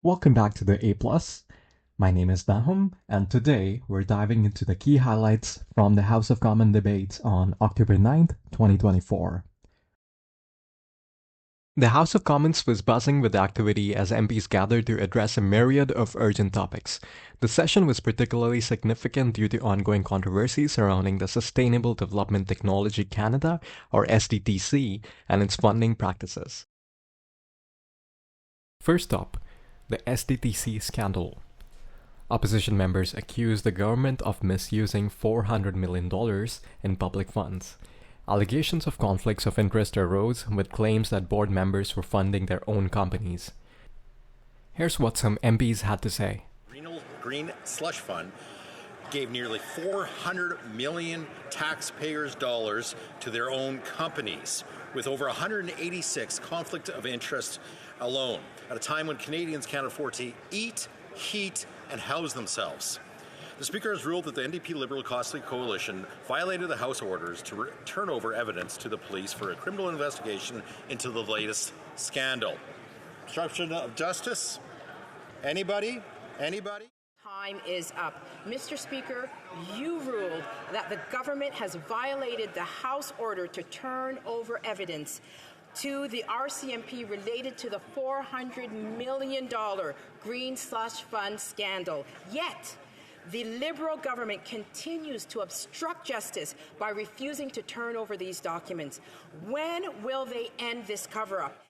Welcome back to the A+. My name is Nahum, and today we're diving into the key highlights from the House of Commons debates on October 9th, 2024. The House of Commons was buzzing with activity as MPs gathered to address a myriad of urgent topics. The session was particularly significant due to ongoing controversy surrounding the Sustainable Development Technology Canada, or SDTC, and its funding practices. First up, the SDTC scandal. Opposition members accused the government of misusing $400 million in public funds. Allegations of conflicts of interest arose with claims that board members were funding their own companies. Here's what some MPs had to say. Green Slush Fund gave nearly 400 million taxpayers' dollars to their own companies, with over 186 conflict of interest alone, at a time when Canadians can't afford to eat, heat, and house themselves. The Speaker has ruled that the NDP Liberal Costly Coalition violated the House orders to turn over evidence to the police for a criminal investigation into the latest scandal. Obstruction of justice? Anybody? Anybody? Time is up. Mr. Speaker, you ruled that the government has violated the House order to turn over evidence to the RCMP related to the $400 million Green Slush Fund scandal. Yet, the Liberal government continues to obstruct justice by refusing to turn over these documents. When will they end this cover-up?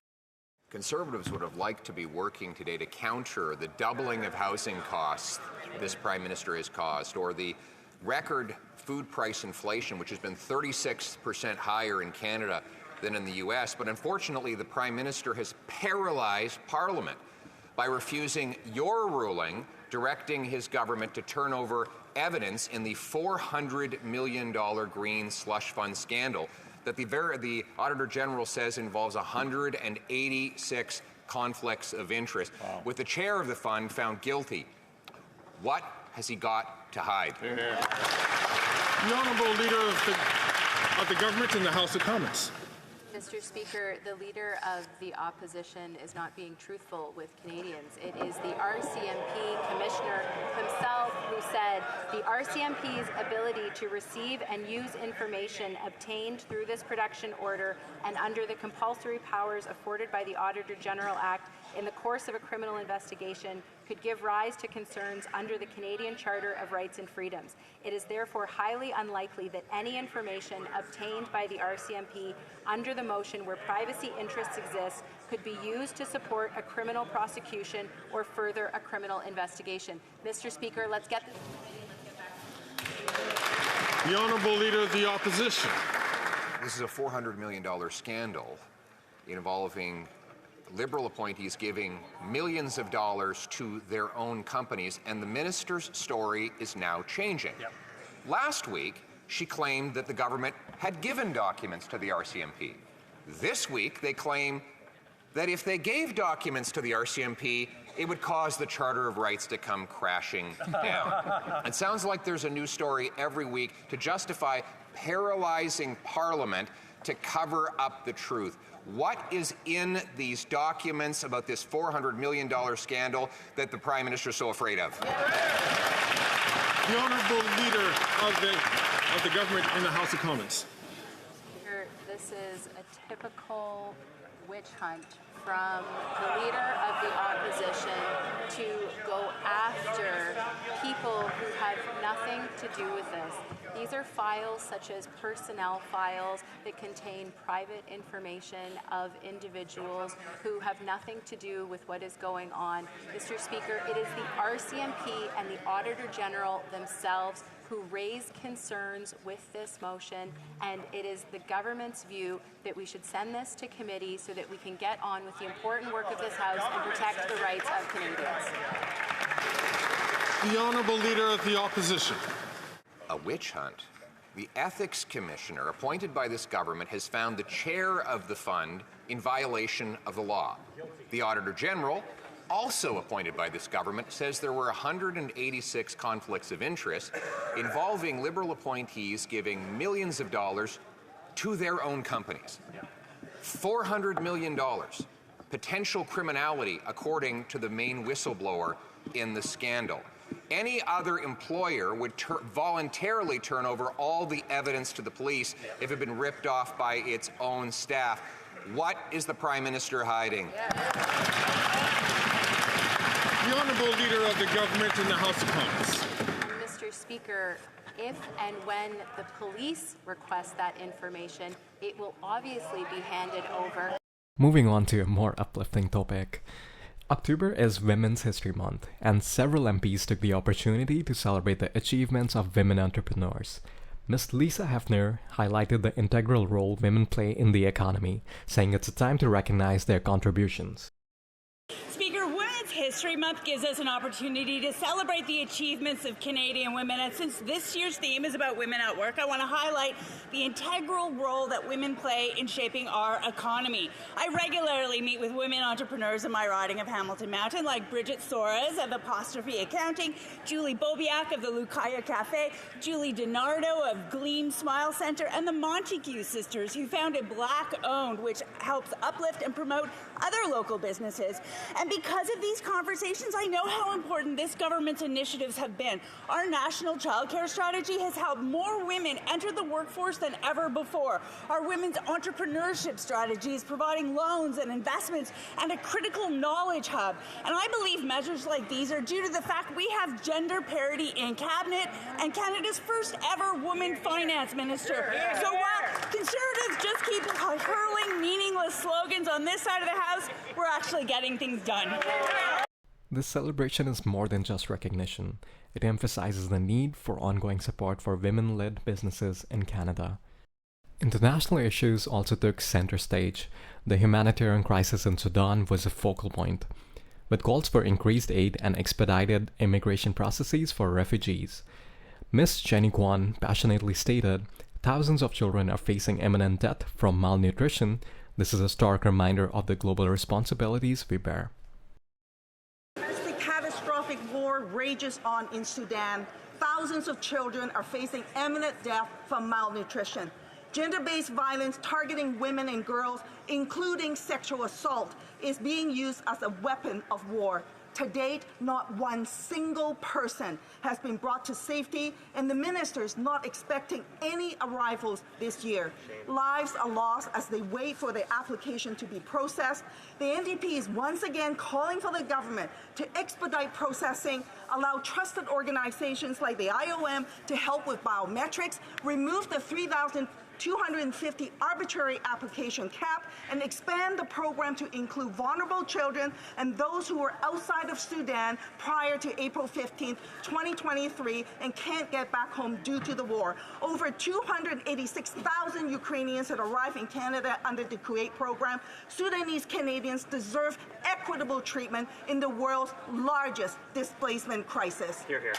Conservatives would have liked to be working today to counter the doubling of housing costs this Prime Minister has caused, or the record food price inflation, which has been 36% higher in Canada than in the US. But unfortunately, the Prime Minister has paralyzed Parliament by refusing your ruling directing his government to turn over evidence in the $400 million Green Slush Fund scandal that the Auditor General says involves 186 conflicts of interest, with the chair of the fund found guilty. What has he got to hide? The Honourable Leader of the Government in the House of Commons. Mr. Speaker, the Leader of the Opposition is not being truthful with Canadians. It is the RCMP Commissioner himself who said the RCMP's ability to receive and use information obtained through this production order and under the compulsory powers afforded by the Auditor General Act in the course of a criminal investigation could give rise to concerns under the Canadian Charter of Rights and Freedoms. It is therefore highly unlikely that any information obtained by the RCMP under the motion where privacy interests exist could be used to support a criminal prosecution or further a criminal investigation. Mr. Speaker, let's get this. The Honourable Leader of the Opposition. This is a $400 million scandal involving Liberal appointees giving millions of dollars to their own companies, and the minister's story is now changing. Last week, she claimed that the government had given documents to the RCMP. This week, they claim that if they gave documents to the RCMP, it would cause the Charter of Rights to come crashing down. It sounds like there's a new story every week to justify paralyzing Parliament to cover up the truth. What is in these documents about this $400 million scandal that the Prime Minister is so afraid of? The Honourable Leader of the Government in the House of Commons. This is a typical witch hunt from the Leader of the Opposition to go after people who have nothing to do with this. These are files such as personnel files that contain private information of individuals who have nothing to do with what is going on. Mr. Speaker, it is the RCMP and the Auditor General themselves who raised concerns with this motion, and it is the government's view that we should send this to committee so that we can get on with the important work of this House and protect the rights of Canadians. The Honourable Leader of the Opposition. A witch hunt. The Ethics Commissioner appointed by this government has found the chair of the fund in violation of the law. The Auditor General, also appointed by this government, says there were 186 conflicts of interest involving Liberal appointees giving millions of dollars to their own companies. $400 million potential criminality, according to the main whistleblower in the scandal. Any other employer would voluntarily turn over all the evidence to the police if it had been ripped off by its own staff. What is the Prime Minister hiding? The Honourable Leader of the Government in the House of Commons. Mr. Speaker, if and when the police request that information, it will obviously be handed over. Moving on to a more uplifting topic. October is Women's History Month, and several MPs took the opportunity to celebrate the achievements of women entrepreneurs. Ms. Lisa Hefner highlighted the integral role women play in the economy, saying it's a time to recognize their contributions. Speaker, Women's History Month gives us an opportunity to celebrate the achievements of Canadian women. And since this year's theme is about women at work, I want to highlight the integral role that women play in shaping our economy. I regularly meet with women entrepreneurs in my riding of Hamilton Mountain, like Bridget Soares of Apostrophe Accounting, Julie Bobiak of the Lucaya Cafe, Julie DiNardo of Gleam Smile Center, and the Montague sisters, who founded Black-Owned, which helps uplift and promote other local businesses. And because of these conversations, I know how important this government's initiatives have been. Our national childcare strategy has helped more women enter the workforce than ever before. Our women's entrepreneurship strategy is providing loans and investments and a critical knowledge hub. And I believe measures like these are due to the fact we have gender parity in Cabinet and Canada's first ever woman finance minister. So while Conservatives just keep hurling meaningless slogans on this side of the House, we're actually getting things done. This celebration is more than just recognition. It emphasizes the need for ongoing support for women-led businesses in Canada. International issues also took center stage. The humanitarian crisis in Sudan was a focal point, with calls for increased aid and expedited immigration processes for refugees. Ms. Jenny Kwan passionately stated, "Thousands of children are facing imminent death from malnutrition. This is a stark reminder of the global responsibilities we bear." The catastrophic war rages on in Sudan. Thousands of children are facing imminent death from malnutrition. Gender-based violence targeting women and girls, including sexual assault, is being used as a weapon of war. To date, not one single person has been brought to safety, and the minister's not expecting any arrivals this year. Lives are lost as they wait for their application to be processed. The NDP is once again calling for the government to expedite processing, allow trusted organizations like the IOM to help with biometrics, remove the 3,250 arbitrary application cap, and expand the program to include vulnerable children and those who were outside of Sudan prior to April 15, 2023 and can't get back home due to the war. Over 286,000 Ukrainians had arrived in Canada under the Kuwait program. Sudanese Canadians deserve equitable treatment in the world's largest displacement crisis. Hear, hear.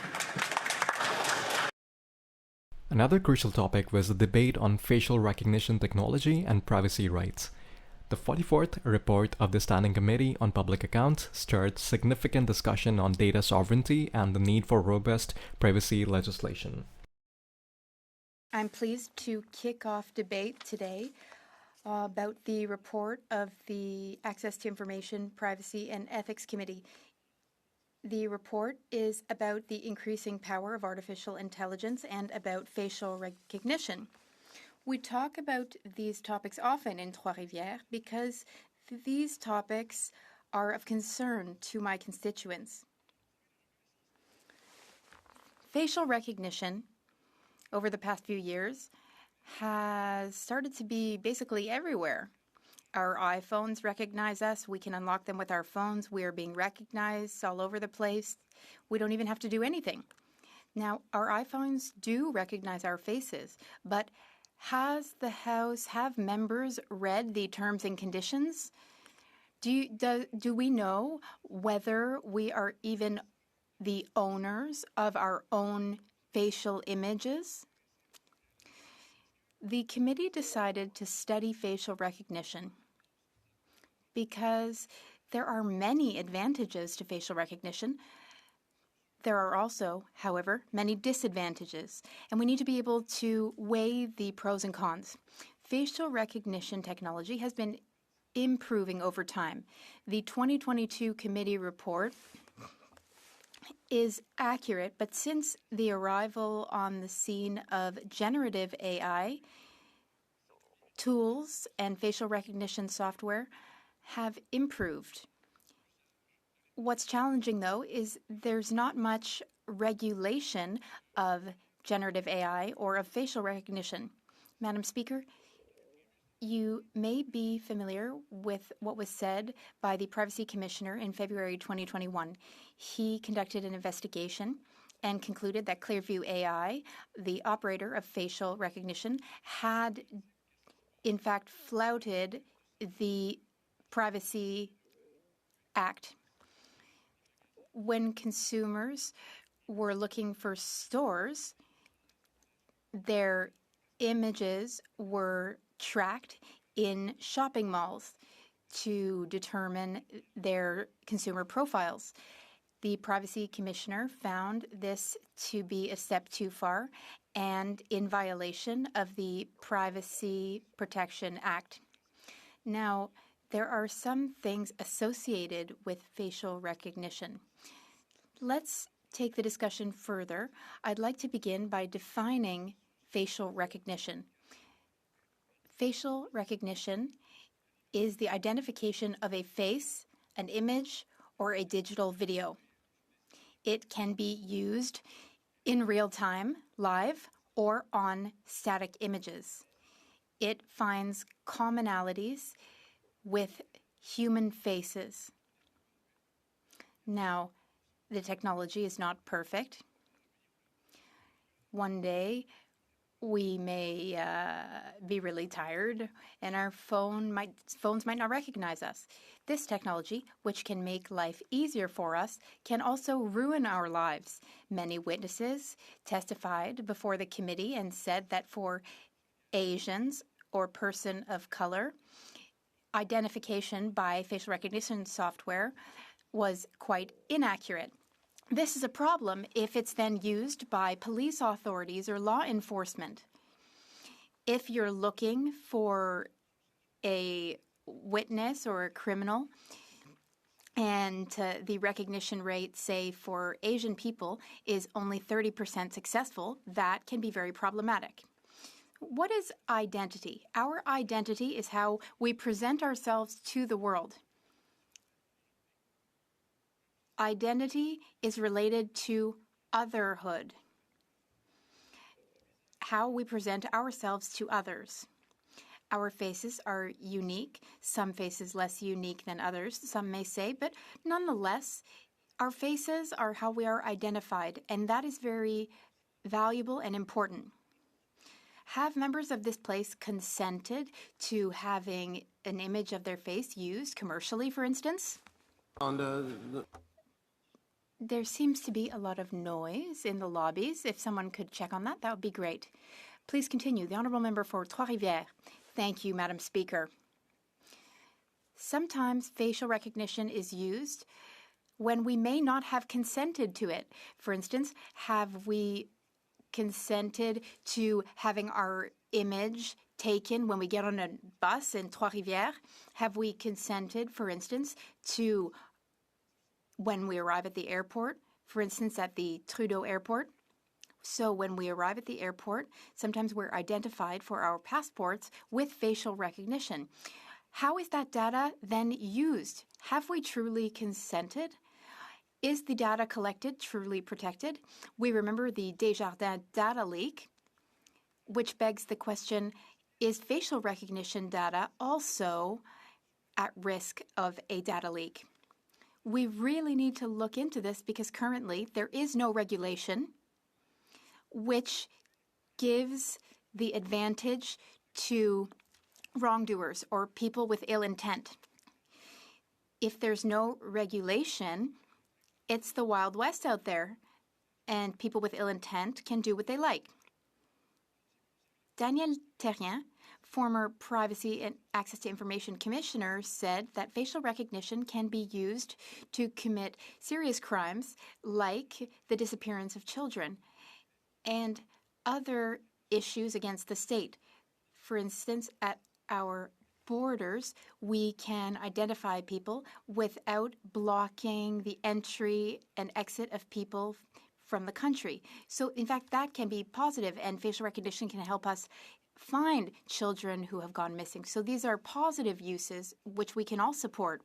Another crucial topic was the debate on facial recognition technology and privacy rights. The 44th report of the Standing Committee on Public Accounts stirred significant discussion on data sovereignty and the need for robust privacy legislation. I'm pleased to kick off debate today about the report of the Access to Information, Privacy and Ethics Committee. The report is about the increasing power of artificial intelligence and about facial recognition. We talk about these topics often in Trois-Rivières because these topics are of concern to my constituents. Facial recognition over the past few years has started to be basically everywhere. Our iPhones recognize us. We can unlock them with our phones. We are being recognized all over the place. We don't even have to do anything. Now, our iPhones do recognize our faces, but have members read the terms and conditions? Do we know whether we are even the owners of our own facial images? The committee decided to study facial recognition because there are many advantages to facial recognition. There are also, however, many disadvantages, and we need to be able to weigh the pros and cons. Facial recognition technology has been improving over time. The 2022 committee report is accurate, but since the arrival on the scene of generative AI, tools and facial recognition software have improved. What's challenging, though, is there's not much regulation of generative AI or of facial recognition. Madam Speaker, you may be familiar with what was said by the Privacy Commissioner in February 2021. He conducted an investigation and concluded that Clearview AI, the operator of facial recognition, had in fact flouted the Privacy Act. When consumers were looking for stores, their images were tracked in shopping malls to determine their consumer profiles. The Privacy Commissioner found this to be a step too far and in violation of the Privacy Protection Act. Now, there are some things associated with facial recognition. Let's take the discussion further. I'd like to begin by defining facial recognition. Facial recognition is the identification of a face, an image, or a digital video. It can be used in real time, live, or on static images. It finds commonalities with human faces. Now, the technology is not perfect. One day, we may be really tired and our phones might not recognize us. This technology, which can make life easier for us, can also ruin our lives. Many witnesses testified before the committee and said that for Asians or person of color, identification by facial recognition software was quite inaccurate. This is a problem if it's then used by police authorities or law enforcement. If you're looking for a witness or a criminal and the recognition rate, say, for Asian people is only 30% successful, that can be very problematic. What is identity? Our identity is how we present ourselves to the world. Identity is related to otherhood, how we present ourselves to others. Our faces are unique, some faces less unique than others, some may say, but nonetheless, our faces are how we are identified, and that is very valuable and important. Have members of this place consented to having an image of their face used commercially, for instance? There seems to be a lot of noise in the lobbies. If someone could check on that, that would be great. Please continue. The Honourable Member for Trois-Rivières. Thank you, Madam Speaker. Sometimes facial recognition is used when we may not have consented to it. For instance, have we consented to having our image taken when we get on a bus in Trois-Rivières? Have we consented, for instance, to when we arrive at the airport, for instance, at the Trudeau Airport? So when we arrive at the airport, sometimes we're identified for our passports with facial recognition. How is that data then used? Have we truly consented? Is the data collected truly protected? We remember the Desjardins data leak, which begs the question, is facial recognition data also at risk of a data leak? We really need to look into this because currently there is no regulation which gives the advantage to wrongdoers or people with ill intent. If there's no regulation, it's the Wild West out there, and people with ill intent can do what they like. Daniel Terrien, former Privacy and Access to Information Commissioner, said that facial recognition can be used to commit serious crimes like the disappearance of children and other issues against the state. For instance, at our borders, we can identify people without blocking the entry and exit of people from the country. So, in fact, that can be positive, and facial recognition can help us find children who have gone missing. So these are positive uses, which we can all support.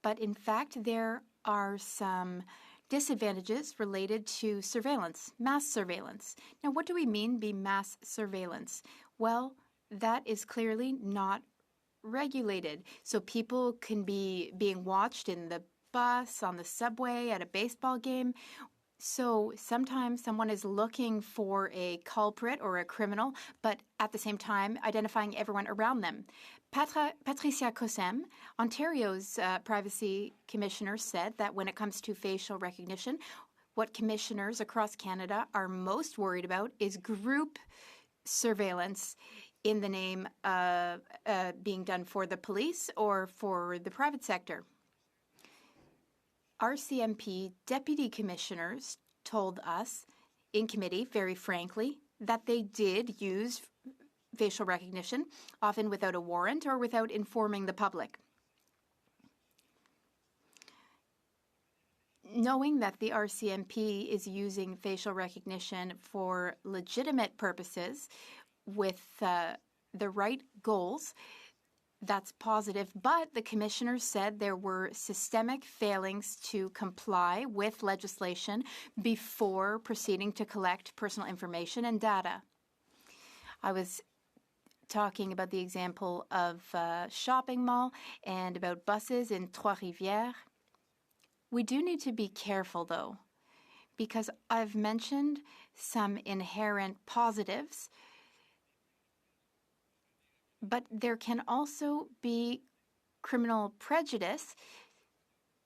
But in fact, there are some disadvantages related to surveillance, mass surveillance. Now, what do we mean by mass surveillance? Well, that is clearly not regulated. So people can be being watched in the bus, on the subway, at a baseball game. So sometimes someone is looking for a culprit or a criminal, but at the same time identifying everyone around them. Patricia Kosem, Ontario's privacy commissioner, said that when it comes to facial recognition, what commissioners across Canada are most worried about is group surveillance in the name of being done for the police or for the private sector. RCMP deputy commissioners told us in committee, very frankly, that they did use facial recognition, often without a warrant or without informing the public. Knowing that the RCMP is using facial recognition for legitimate purposes with the right goals, that's positive, but the commissioners said there were systemic failings to comply with legislation before proceeding to collect personal information and data. I was talking about the example of a shopping mall and about buses in Trois-Rivières. We do need to be careful, though, because I've mentioned some inherent positives, but there can also be criminal prejudice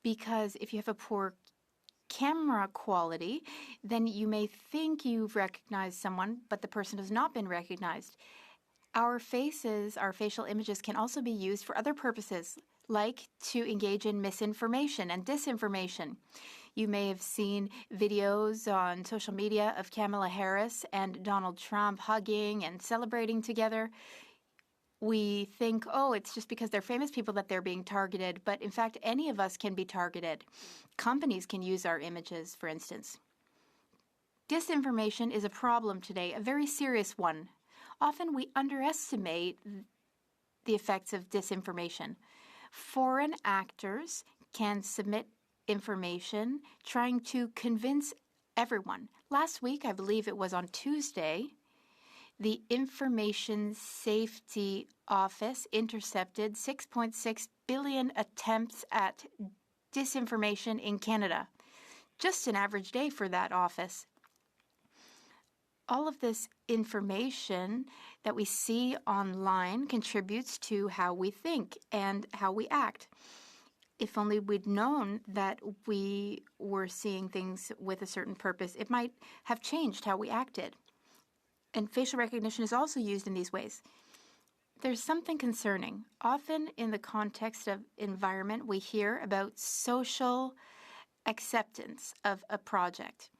because if you have a poor camera quality, then you may think you've recognized someone, but the person has not been recognized. Our faces, our facial images can also be used for other purposes, like to engage in misinformation and disinformation. You may have seen videos on social media of Kamala Harris and Donald Trump hugging and celebrating together. We think, oh, it's just because they're famous people that they're being targeted, but in fact, any of us can be targeted. Companies can use our images, for instance. Disinformation is a problem today, a very serious one. Often we underestimate the effects of disinformation. Foreign actors can submit information trying to convince everyone. Last week, I believe it was on Tuesday, the Information Safety Office intercepted 6.6 billion attempts at disinformation in Canada. Just an average day for that office. All of this information that we see online contributes to how we think and how we act. If only we'd known that we were seeing things with a certain purpose, it might have changed how we acted. And facial recognition is also used in these ways. There's something concerning. Often in the context of environment, we hear about social acceptance of a project.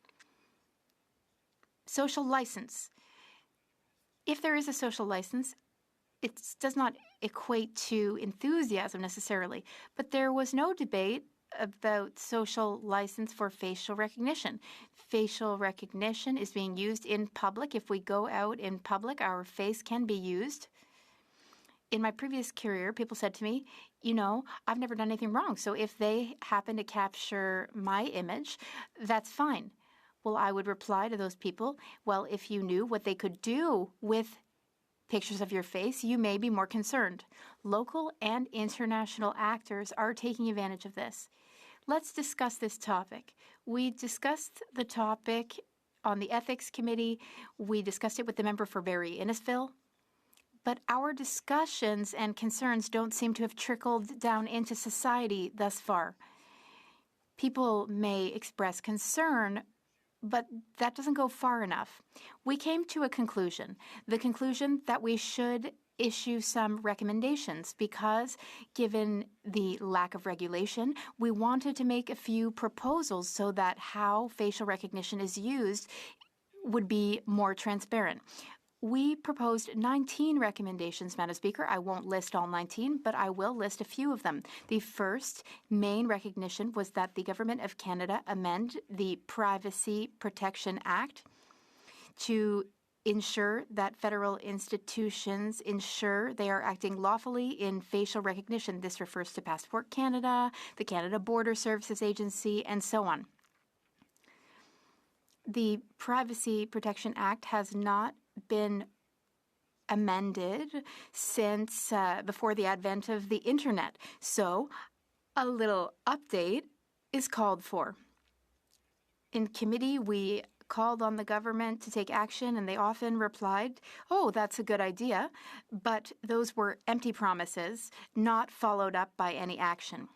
Social license. If there is a social license, it does not equate to enthusiasm necessarily, but there was no debate about social license for facial recognition. Facial recognition is being used in public. If we go out in public, our face can be used. In my previous career, people said to me, you know, I've never done anything wrong, so if they happen to capture my image, that's fine. Well, I would reply to those people, well, if you knew what they could do with pictures of your face, you may be more concerned. Local and international actors are taking advantage of this. Let's discuss this topic. We discussed the topic on the Ethics Committee. We discussed it with the member for Barrie Innisfil. But our discussions and concerns don't seem to have trickled down into society thus far. People may express concern, but that doesn't go far enough. We came to a conclusion, the conclusion that we should issue some recommendations because, given the lack of regulation, we wanted to make a few proposals so that how facial recognition is used would be more transparent. We proposed 19 recommendations, Madam Speaker. I won't list all 19, but I will list a few of them. The first main recognition was that the Government of Canada amend the Privacy Protection Act to ensure that federal institutions ensure they are acting lawfully in facial recognition. This refers to Passport Canada, the Canada Border Services Agency, and so on. The Privacy Protection Act has not been amended since before the advent of the Internet. So a little update is called for. In committee, we called on the government to take action, and they often replied, "Oh, that's a good idea," but those were empty promises, not followed up by any action.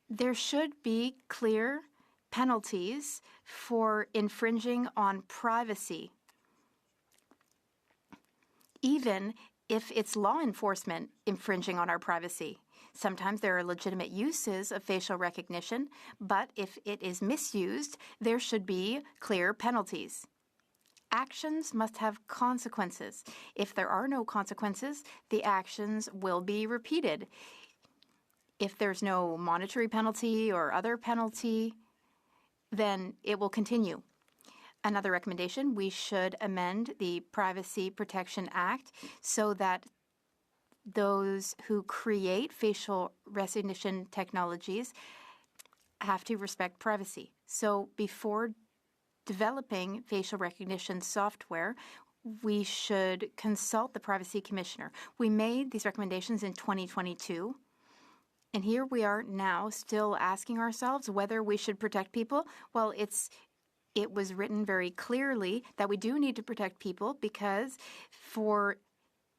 There should be clear penalties for infringing on privacy, even if it's law enforcement infringing on our privacy. Sometimes there are legitimate uses of facial recognition, but if it is misused, there should be clear penalties. Actions must have consequences. If there are no consequences, the actions will be repeated. If there's no monetary penalty or other penalty, then it will continue. Another recommendation, we should amend the Privacy Protection Act so that those who create facial recognition technologies have to respect privacy. So before developing facial recognition software, we should consult the Privacy Commissioner. We made these recommendations in 2022. And here we are now still asking ourselves whether we should protect people. Well, it was written very clearly that we do need to protect people because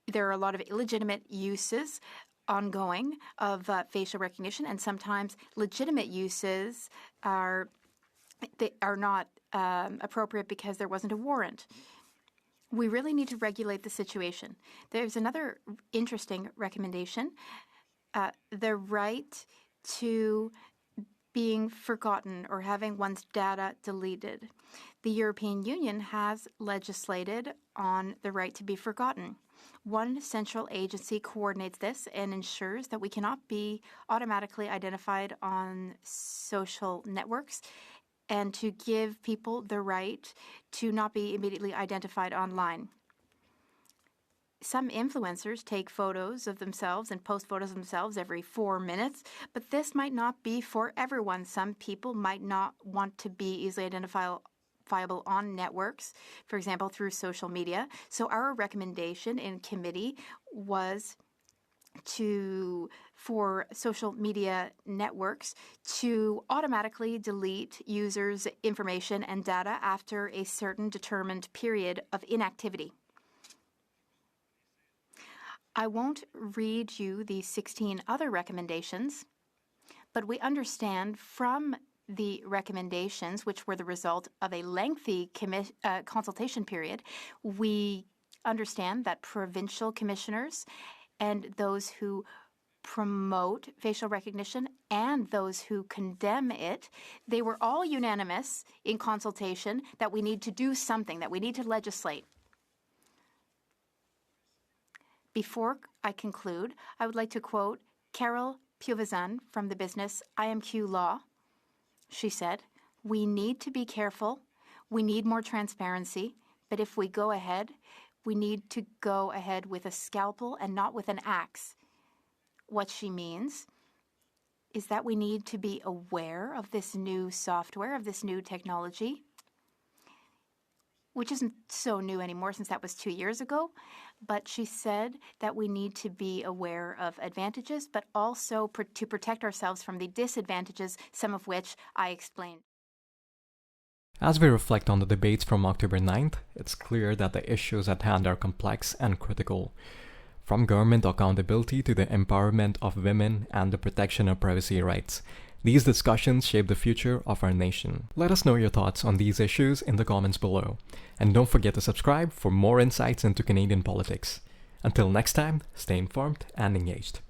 there are a lot of illegitimate uses ongoing of facial recognition, and sometimes legitimate uses are not appropriate because there wasn't a warrant. We really need to regulate the situation. There's another interesting recommendation. The right to being forgotten or having one's data deleted. The European Union has legislated on the right to be forgotten. One central agency coordinates this and ensures that we cannot be automatically identified on social networks, and to give people the right to not be immediately identified online. Some influencers take photos of themselves and post photos of themselves every 4 minutes, but this might not be for everyone. Some people might not want to be easily identifiable on networks, for example, through social media. So our recommendation in committee was for social media networks to automatically delete users' information and data after a certain determined period of inactivity. I won't read you the 16 other recommendations, but we understand from the recommendations, which were the result of a lengthy consultation period, we understand that provincial commissioners and those who promote facial recognition and those who condemn it, they were all unanimous in consultation that we need to do something, that we need to legislate. Before I conclude, I would like to quote Carol Puvazan from the business IMQ Law. She said, "We need to be careful. We need more transparency. But if we go ahead, we need to go ahead with a scalpel and not with an axe." What she means is that we need to be aware of this new software, of this new technology, which isn't so new anymore since that was 2 years ago. But she said that we need to be aware of advantages, but also to protect ourselves from the disadvantages, some of which I explained. As we reflect on the debates from October 9th, it's clear that the issues at hand are complex and critical. From government accountability to the empowerment of women and the protection of privacy rights, these discussions shape the future of our nation. Let us know your thoughts on these issues in the comments below. And don't forget to subscribe for more insights into Canadian politics. Until next time, stay informed and engaged.